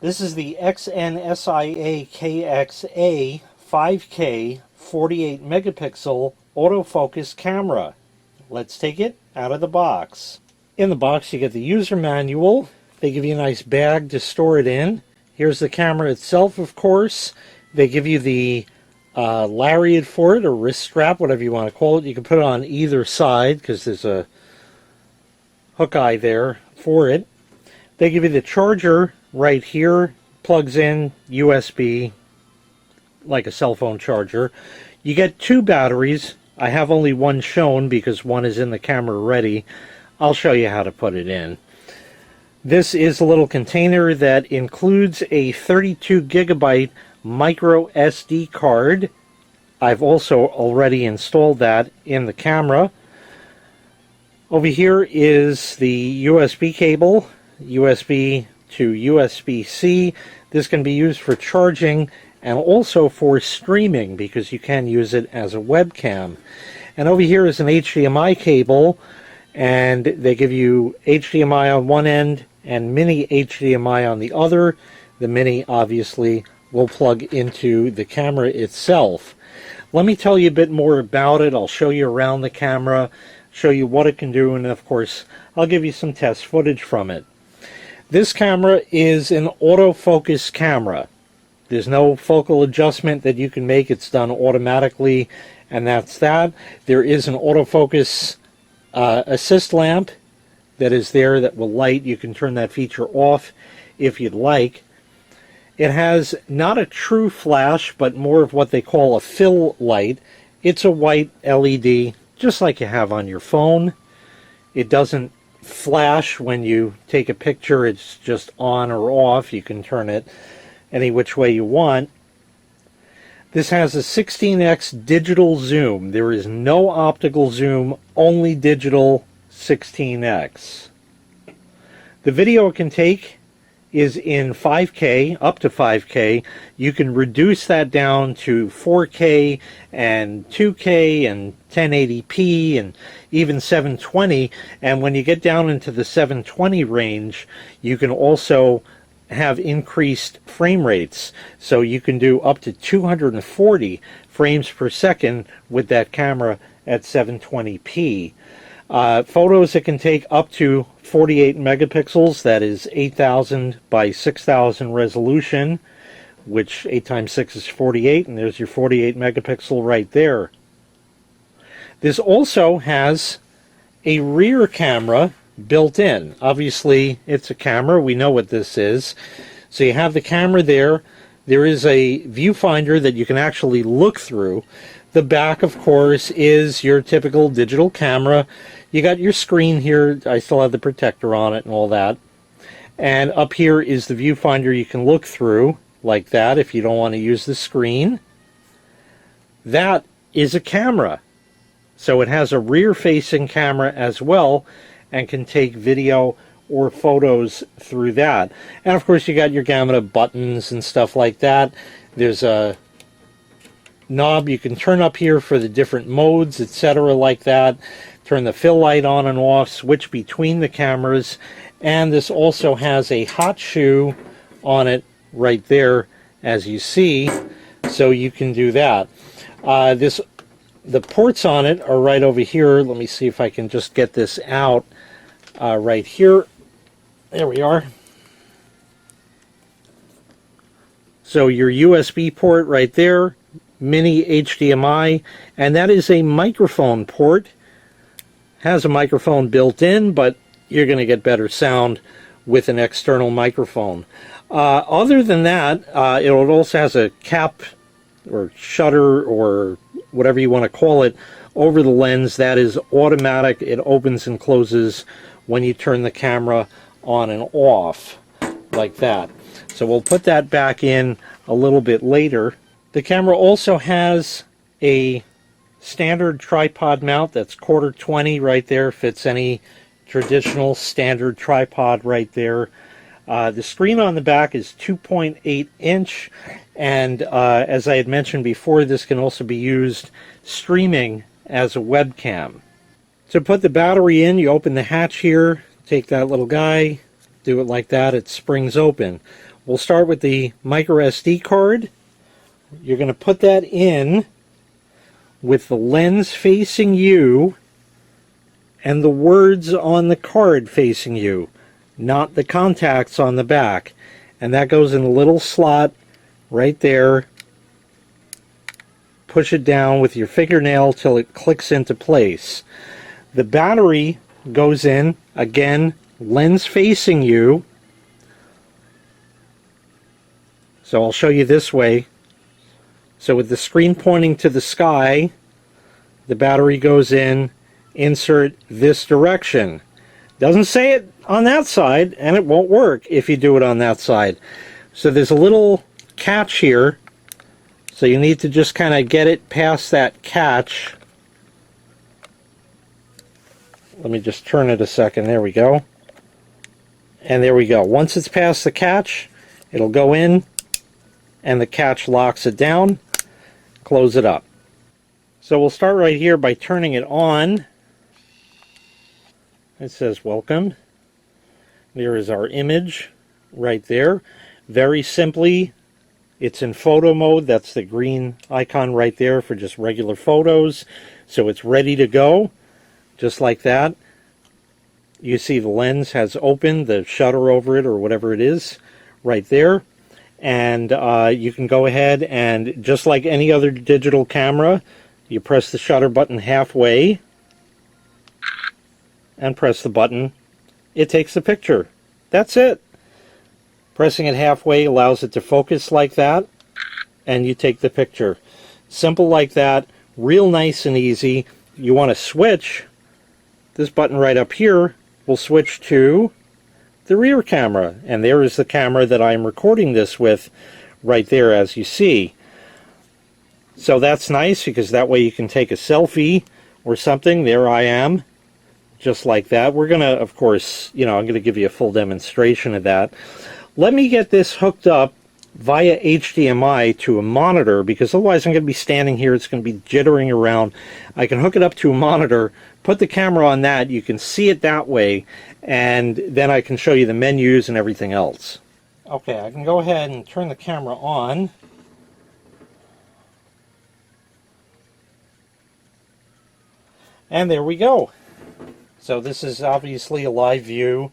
This is the XNSIAKXA 5K 48 megapixel autofocus camera. Let's take it out of the box. In the box you get the user manual. They give you a nice bag to store it in. Here's the camera itself, of course. They give you the lariat for it, or wrist strap, whatever you want to call it. You can put it on either side because there's a hook eye there for it. They give you the charger right here, plugs in USB like a cell phone charger. You get two batteries. I have only one shown because one is in the camera already. I'll show you how to put it in. This is a little container that includes a 32 gigabyte microSD card. I've also already installed that in the camera. Over here is the USB cable, USB to USB-C. This can be used for charging and also for streaming because you can use it as a webcam. And over here is an HDMI cable, and they give you HDMI on one end and mini HDMI on the other. The mini obviously will plug into the camera itself. Let me tell you a bit more about it. I'll show you around the camera, show you what it can do, and of course I'll give you some test footage from it. This camera is an autofocus camera. There's no focal adjustment that you can make. It's done automatically, and that's that. There is an autofocus assist lamp that is there that will light. You can turn that feature off if you'd like. It has not a true flash, but more of what they call a fill light. It's a white LED, just like you have on your phone. It doesn't flash when you take a picture. It's just on or off. You can turn it any which way you want. This has a 16x digital zoom. There is no optical zoom, only digital 16x. The video it can take is in 5K, up to 5K. You can reduce that down to 4K and 2K and 1080p and even 720. And when you get down into the 720 range, you can also have increased frame rates. So you can do up to 240 frames per second with that camera at 720p. Photos it can take up to 48 megapixels, that is 8,000 by 6,000 resolution, which 8 times 6 is 48, and there's your 48 megapixel right there. This also has a rear camera built in. Obviously, it's a camera. We know what this is. So you have the camera there. There is a viewfinder that you can actually look through. The back, of course, is your typical digital camera. You got your screen here. I still have the protector on it and all that. And up here is the viewfinder you can look through like that if you don't want to use the screen. That is a camera. So it has a rear-facing camera as well and can take video or photos through that. And of course you got your gamut of buttons and stuff like that. There's a knob you can turn up here for the different modes, etc. like that. Turn the fill light on and off, switch between the cameras, and this also has a hot shoe on it right there, as you see, so you can do that. The ports on it are right over here. Let me see if I can just get this out right here. There we are. So your USB port right there, mini HDMI, and that is a microphone port. Has a microphone built in, but you're going to get better sound with an external microphone. Other than that, it also has a cap or shutter or whatever you want to call it over the lens. That is automatic. It opens and closes when you turn the camera on and off like that. So we'll put that back in a little bit later. The camera also has a standard tripod mount that's 1/4 right there. Fits any traditional standard tripod right there. The screen on the back is 2.8 inch, and as I had mentioned before, this can also be used streaming as a webcam. To put the battery in, you open the hatch here, take that little guy, Do it like that, it springs open. We'll start with the microSD card. You're going to put that in with the lens facing you and the words on the card facing you, not the contacts on the back. And that goes in a little slot right there. Push it down with your fingernail till it clicks into place. The battery goes in, again, lens facing you. So I'll show you this way. So with the screen pointing to the sky, the battery goes in, insert this direction. Doesn't say it on that side, and it won't work if you do it on that side. So there's a little catch here. So you need to just kind of get it past that catch. Let me just turn it a second. There we go. And there we go. Once it's past the catch, it'll go in, and the catch locks it down. Close it up. So we'll start right here by turning it on. It says welcome. There is our image right there. Very simply, it's in photo mode. That's the green icon right there for just regular photos. So it's ready to go, just like that. You see the lens has opened, the shutter over it or whatever it is right there. And you can go ahead and, just like any other digital camera, you press the shutter button halfway and press the button. It takes the picture. That's it. Pressing it halfway allows it to focus like that, and you take the picture. Simple like that, real nice and easy. You want to switch, this button right up here will switch to the rear camera, and there is the camera that I'm recording this with right there, as you see. So that's nice, because that way you can take a selfie or something. There I am, just like that. We're gonna, of course, I'm gonna give you a full demonstration of that. Let me get this hooked up via HDMI to a monitor, because otherwise I'm going to be standing here, it's going to be jittering around. I can hook it up to a monitor, put the camera on that, you can see it that way, and then I can show you the menus and everything else. Okay, I can go ahead and turn the camera on. And there we go. So this is obviously a live view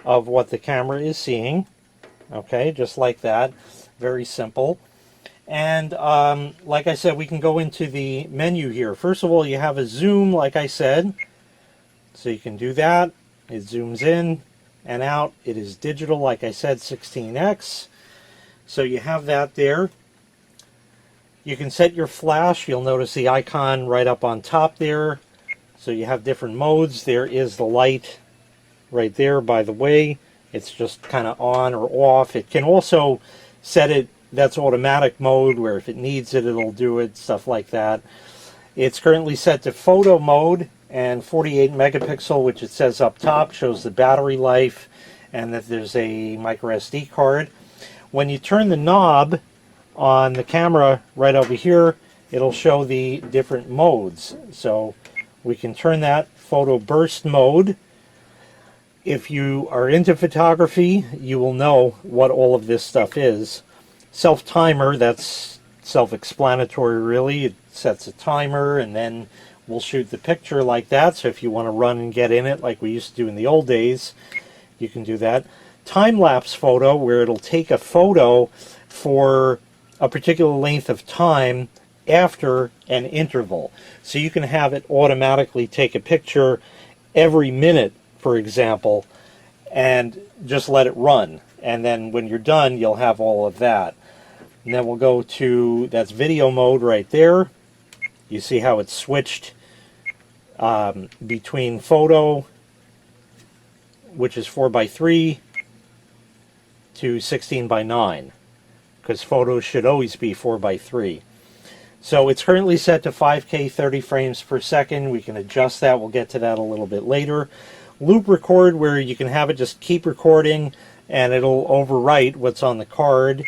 of what the camera is seeing. Okay, just like that. Very simple. And like I said, we can go into the menu here. First of all, you have a zoom, like I said. So you can do that. It zooms in and out. It is digital, like I said, 16x. So you have that there. You can set your flash. You'll notice the icon right up on top there. So you have different modes. There is the light right there, by the way. It's just kind of on or off. It can also set it, that's automatic mode, where if it needs it, it'll do it, stuff like that. It's currently set to photo mode, and 48 megapixel, which it says up top, shows the battery life and that there's a microSD card. When you turn the knob on the camera right over here, it'll show the different modes. So we can turn that photo burst mode. If you are into photography, you will know what all of this stuff is. Self-timer, that's self-explanatory really. It sets a timer and then we'll shoot the picture like that. So if you want to run and get in it like we used to do in the old days, you can do that. Time-lapse photo, where it'll take a photo for a particular length of time after an interval. So you can have it automatically take a picture every minute, for example, and just let it run. And then when you're done, you'll have all of that. And then we'll go to, that's video mode right there. You see how it's switched between photo, which is 4:3, to 16:9, because photos should always be 4:3. So it's currently set to 5K 30 frames per second. We can adjust that. We'll get to that a little bit later. Loop record, where you can have it just keep recording and it'll overwrite what's on the card.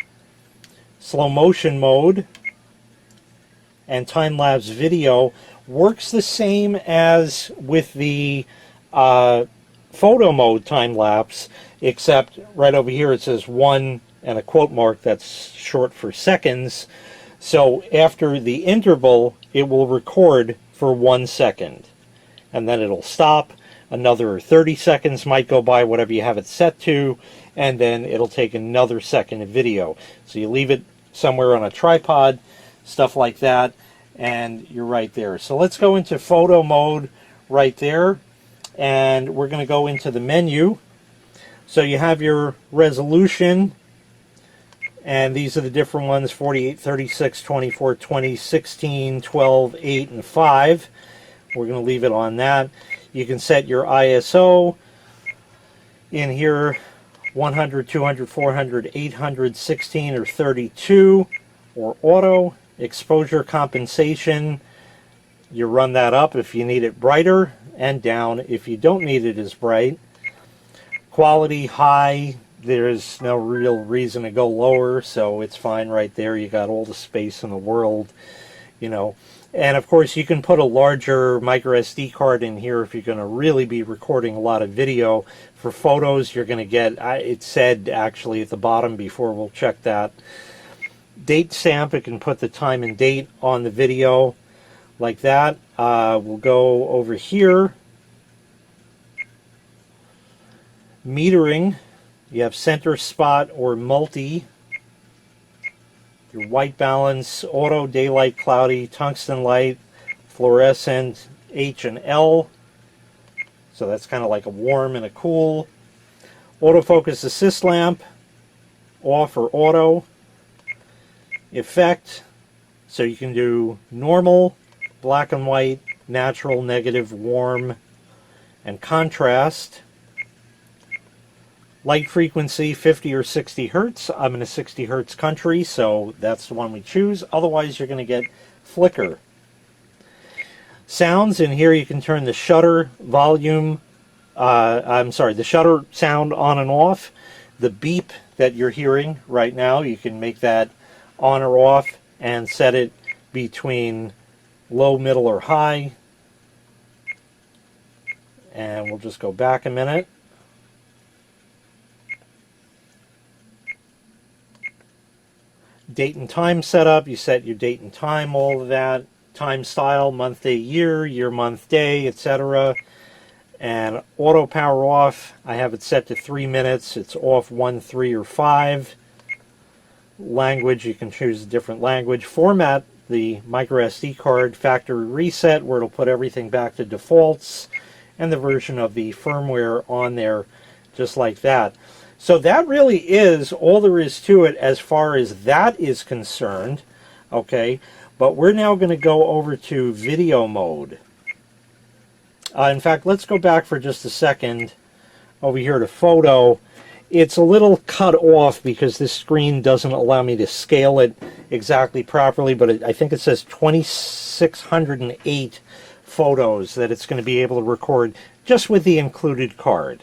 Slow motion mode and time-lapse video works the same as with the photo mode time lapse, except right over here it says 1 and a quote mark that's short for seconds. So after the interval, it will record for 1 second, and then it'll stop. Another 30 seconds might go by, whatever you have it set to, and then it'll take another second of video. So you leave it somewhere on a tripod, stuff like that, and you're right there. So let's go into photo mode right there, and we're going to go into the menu. So you have your resolution, and these are the different ones: 48, 36, 24, 20, 16, 12, 8, and 5. We're going to leave it on that. You can set your ISO in here: 100, 200, 400, 800, 16, or 32, or auto. Exposure compensation, you run that up if you need it brighter, and down if you don't need it as bright. Quality high, there's no real reason to go lower, so it's fine right there. You got all the space in the world, you know. And of course you can put a larger microSD card in here if you're going to really be recording a lot of video. For photos, you're going to get, it said actually at the bottom before, we'll check that. Date stamp, it can put the time and date on the video like that. We'll go over here. Metering, you have center spot or multi. Your white balance, auto, daylight, cloudy, tungsten light, fluorescent, H and L. So that's kind of like a warm and a cool. Autofocus assist lamp, off or auto. Effect, so you can do normal, black and white, natural, negative, warm, and contrast. Light frequency, 50 or 60 hertz. I'm in a 60 hertz country, so that's the one we choose. Otherwise, you're going to get flicker. Sounds, in here you can turn the shutter volume, the shutter sound on and off. The beep that you're hearing right now, you can make that on or off and set it between low, middle, or high. And we'll just go back a minute. Date and time setup, you set your date and time, all of that. Time style, month, day, year, month, day, etc. And auto power off, I have it set to 3 minutes. It's off 1, 3, or 5. Language, you can choose a different language. Format the microSD card. Factory reset, where it'll put everything back to defaults, and the version of the firmware on there, just like that. So that really is all there is to it as far as that is concerned. Okay, but we're now going to go over to video mode. In fact, let's go back for just a second over here to photo. It's a little cut off because this screen doesn't allow me to scale it exactly properly, but I think it says 2,608 photos that it's going to be able to record just with the included card.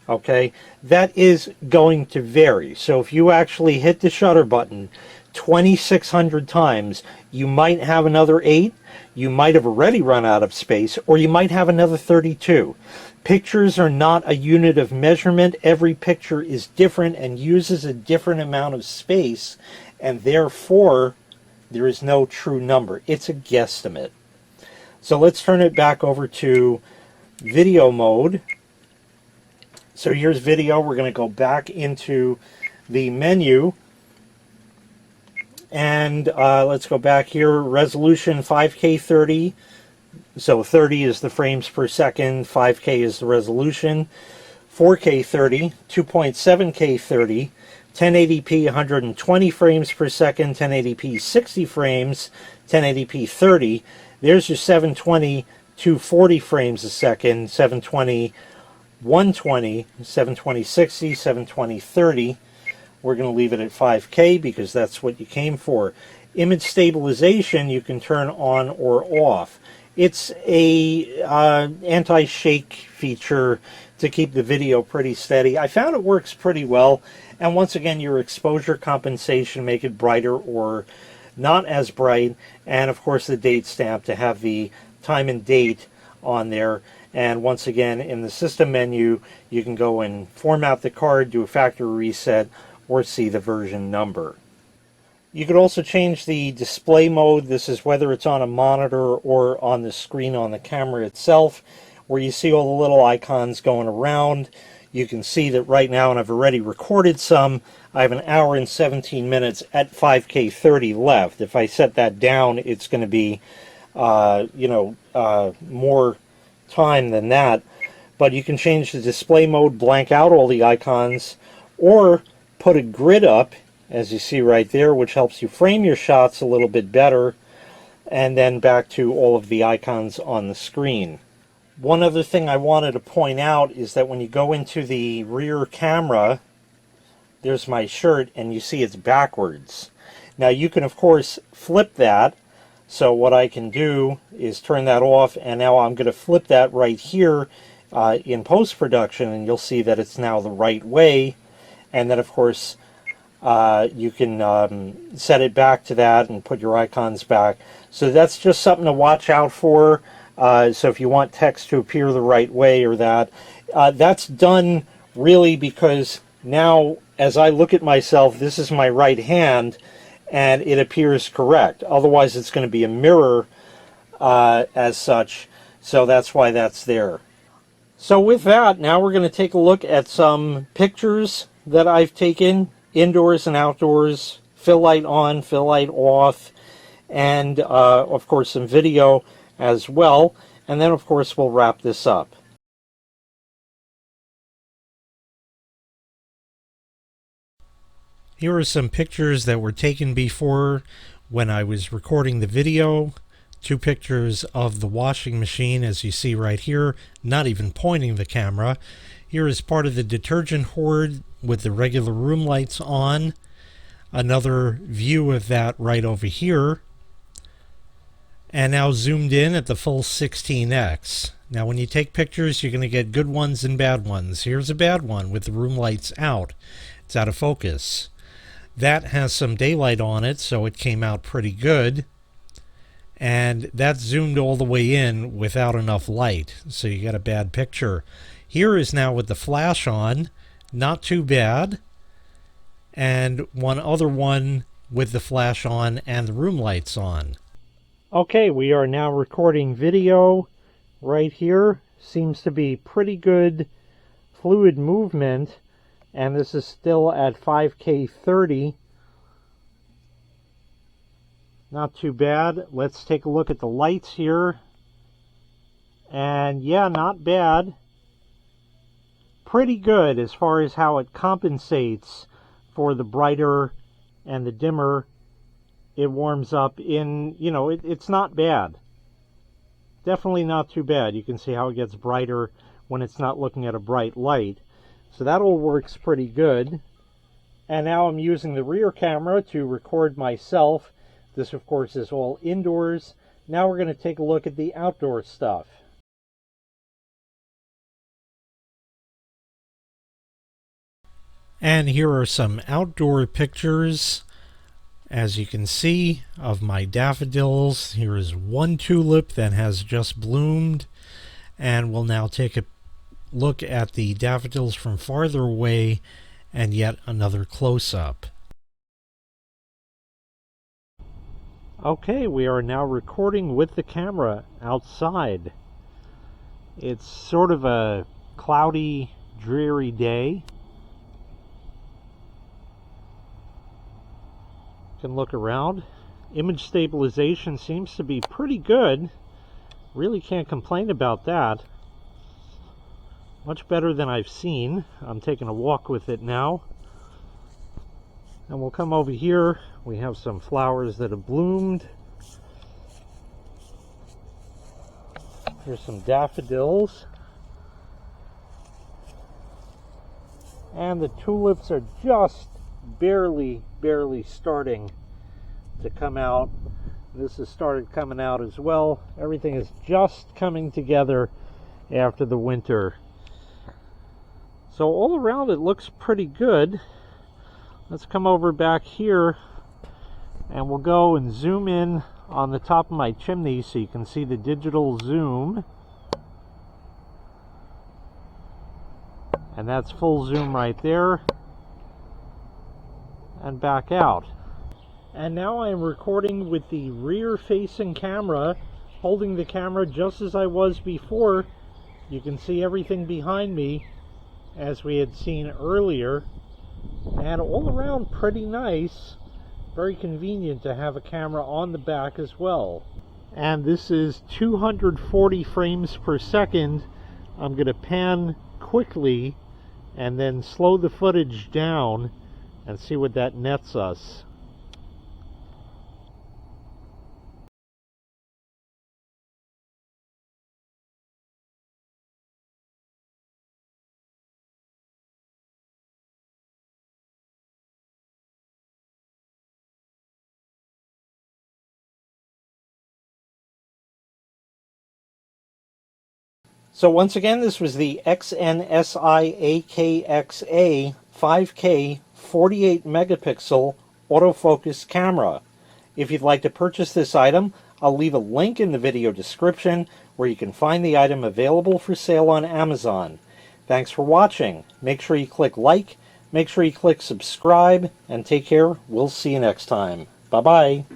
Okay, that is going to vary. So if you actually hit the shutter button 2,600 times, you might have another 8, you might have already run out of space, or you might have another 32. Pictures are not a unit of measurement. Every picture is different and uses a different amount of space, and therefore there is no true number. It's a guesstimate. So let's turn it back over to video mode. So here's video. We're going to go back into the menu, and let's go back here. Resolution 5K 30. So 30 is the frames per second, 5K is the resolution. 4K 30, 2.7K 30, 1080p 120 frames per second, 1080p 60 frames, 1080p 30. There's your 720 240 frames a second, 720 120, 720 60, 720 30. We're going to leave it at 5K because that's what you came for. Image stabilization you can turn on or off. It's a anti-shake feature to keep the video pretty steady. I found it works pretty well. And once again, your exposure compensation, make it brighter or not as bright. And of course the date stamp to have the time and date on there. And once again, in the system menu, you can go and format the card, do a factory reset, or see the version number. You could also change the display mode. This is whether it's on a monitor or on the screen on the camera itself, where you see all the little icons going around. You can see that right now, and I've already recorded some, I have 1 hour and 17 minutes at 5K 30 left. If I set that down, it's going to be, more time than that. But you can change the display mode, blank out all the icons, or put a grid up, as you see right there, which helps you frame your shots a little bit better, and then back to all of the icons on the screen. One other thing I wanted to point out is that when you go into the rear camera, there's my shirt, and you see it's backwards. Now you can, of course, flip that. So what I can do is turn that off, and now I'm going to flip that right here in post-production, and you'll see that it's now the right way. And then, of course, you can set it back to that and put your icons back. So that's just something to watch out for. So if you want text to appear the right way or that, that's done really because now as I look at myself, this is my right hand and it appears correct. Otherwise it's going to be a mirror as such. So that's why that's there. So with that, now we're going to take a look at some pictures that I've taken indoors and outdoors, fill light on, fill light off, and of course some video as well, and then of course we'll wrap this up. Here are some pictures that were taken before when I was recording the video. 2 pictures of the washing machine, as you see right here, not even pointing the camera. Here is part of the detergent hoard with the regular room lights on. Another view of that right over here. And now zoomed in at the full 16x. Now when you take pictures, you're going to get good ones and bad ones. Here's a bad one with the room lights out. It's out of focus. That has some daylight on it, so it came out pretty good. And that zoomed all the way in without enough light, so you got a bad picture. Here is now with the flash on, not too bad. And one other one with the flash on and the room lights on. Okay, we are now recording video right here. Seems to be pretty good fluid movement, and this is still at 5K 30. Not too bad. Let's take a look at the lights here. And yeah, not bad. Pretty good as far as how it compensates for the brighter and the dimmer. It warms up in, it's not bad. Definitely not too bad. You can see how it gets brighter when it's not looking at a bright light. So that all works pretty good. And now I'm using the rear camera to record myself. This, of course, is all indoors. Now we're going to take a look at the outdoor stuff. And here are some outdoor pictures, as you can see, of my daffodils. Here is one tulip that has just bloomed, and we'll now take a look at the daffodils from farther away and yet another close-up. Okay, we are now recording with the camera outside. It's sort of a cloudy, dreary day. You can look around. Image stabilization seems to be pretty good. Really can't complain about that. Much better than I've seen. I'm taking a walk with it now. And we'll come over here. We have some flowers that have bloomed. Here's some daffodils. And the tulips are just barely starting to come out. This has started coming out as well. Everything is just coming together after the winter. So all around it looks pretty good. Let's come over back here and we'll go and zoom in on the top of my chimney so you can see the digital zoom. And that's full zoom right there. And back out. And now I'm recording with the rear-facing camera, holding the camera just as I was before. You can see everything behind me, as we had seen earlier. And all around pretty nice. Very convenient to have a camera on the back as well. And this is 240 frames per second. I'm going to pan quickly and then slow the footage down and see what that nets us. So once again, this was the XNSIAKXA 5K 48 megapixel autofocus camera. If you'd like to purchase this item, I'll leave a link in the video description where you can find the item available for sale on Amazon. Thanks for watching. Make sure you click like, make sure you click subscribe, and take care. We'll see you next time. Bye-bye.